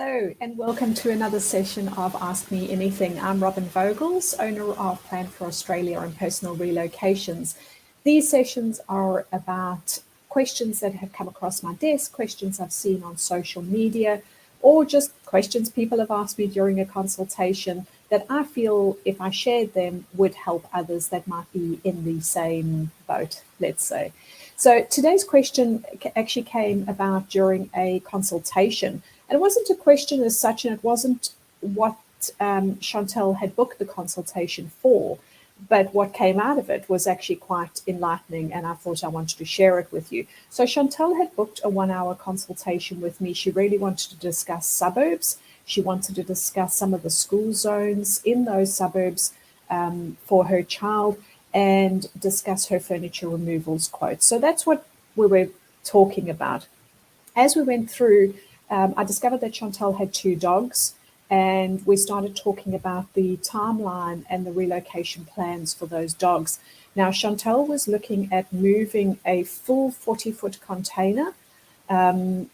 Hello and welcome to another session of Ask Me Anything. I'm Robyn Vogels, owner of Plan for Australia and Personal Relocations. These sessions are about questions that have come across my desk, questions I've seen on social media, or just questions people have asked me during a consultation that I feel if I shared them would help others that might be in the same boat, let's say. So today's question actually came about during a consultation. And it wasn't a question as such, and it wasn't what Chantel had booked the consultation for, but what came out of it was actually quite enlightening, and I thought I wanted to share it with you. So Chantel had booked a 1-hour consultation with me. She really wanted to discuss suburbs. She wanted to discuss some of the school zones in those suburbs for her child and discuss her furniture removals quotes. So that's what we were talking about. As we went through, I discovered that Chantel had 2 dogs, and we started talking about the timeline and the relocation plans for those dogs. Now, Chantel was looking at moving a full 40-foot container, and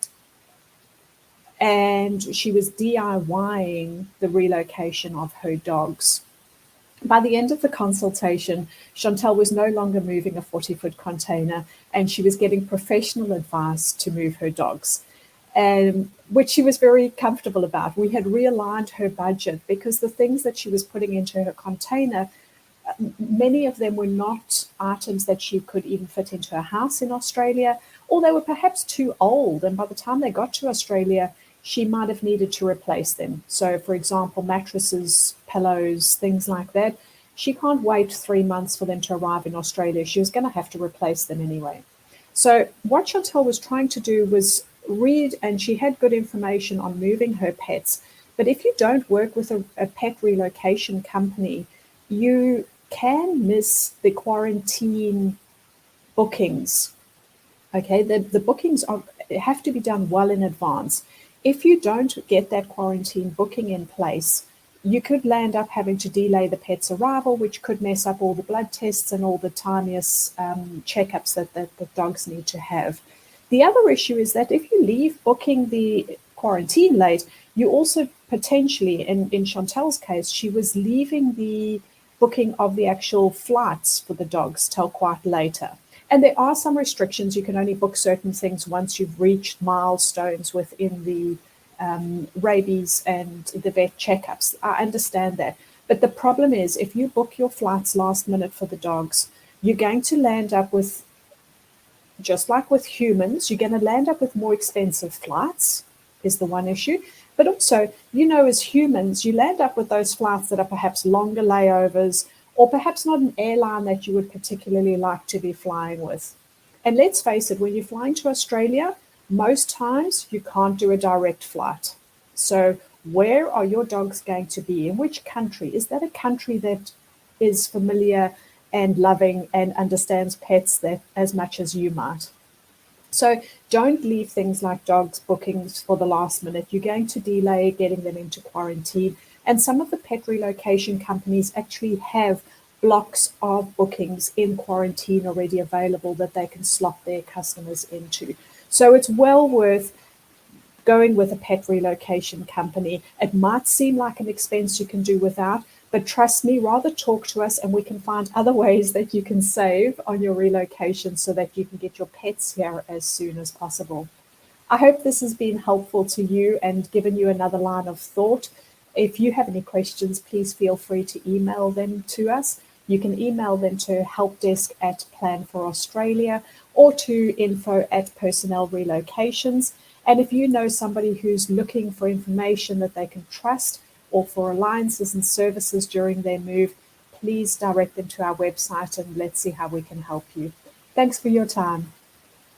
she was DIYing the relocation of her dogs. By the end of the consultation, Chantel was no longer moving a 40-foot container, and she was getting professional advice to move her dogs, which she was very comfortable about. We had realigned her budget because the things that she was putting into her container, many of them were not items that she could even fit into a house in Australia, or they were perhaps too old, and by the time they got to Australia, she might have needed to replace them. So, for example, mattresses, pillows, things like that. She can't wait 3 months for them to arrive in Australia. She was going to have to replace them anyway. So what Chantel was trying to do was read, and she had good information on moving her pets. But if you don't work with a pet relocation company, you can miss the quarantine bookings. Okay, the bookings have to be done well in advance. If you don't get that quarantine booking in place, you could land up having to delay the pet's arrival, which could mess up all the blood tests and all the tiniest checkups that the dogs need to have. The other issue is that if you leave booking the quarantine late, you also potentially, in Chantel's case, she was leaving the booking of the actual flights for the dogs till quite later. And there are some restrictions. You can only book certain things once you've reached milestones within the rabies and the vet checkups. I understand that. But the problem is, if you book your flights last minute for the dogs, you're going to land up with, just like with humans, you're going to land up with more expensive flights, is the one issue. But also, as humans, you land up with those flights that are perhaps longer layovers, or perhaps not an airline that you would particularly like to be flying with. And let's face it, when you're flying to Australia, most times you can't do a direct flight. So where are your dogs going to be? In which country? Is that a country that is familiar and loving and understands pets that as much as you might? So don't leave things like dogs bookings for the last minute. You're going to delay getting them into quarantine. And some of the pet relocation companies actually have blocks of bookings in quarantine already available that they can slot their customers into. So it's well worth going with a pet relocation company. It might seem like an expense you can do without, but trust me, rather talk to us and we can find other ways that you can save on your relocation so that you can get your pets here as soon as possible. I hope this has been helpful to you and given you another line of thought. If you have any questions, please feel free to email them to us. You can email them to helpdesk@Plan for Australia or to info@Personnel Relocations. And if you know somebody who's looking for information that they can trust or for alliances and services during their move, please direct them to our website and let's see how we can help you. Thanks for your time.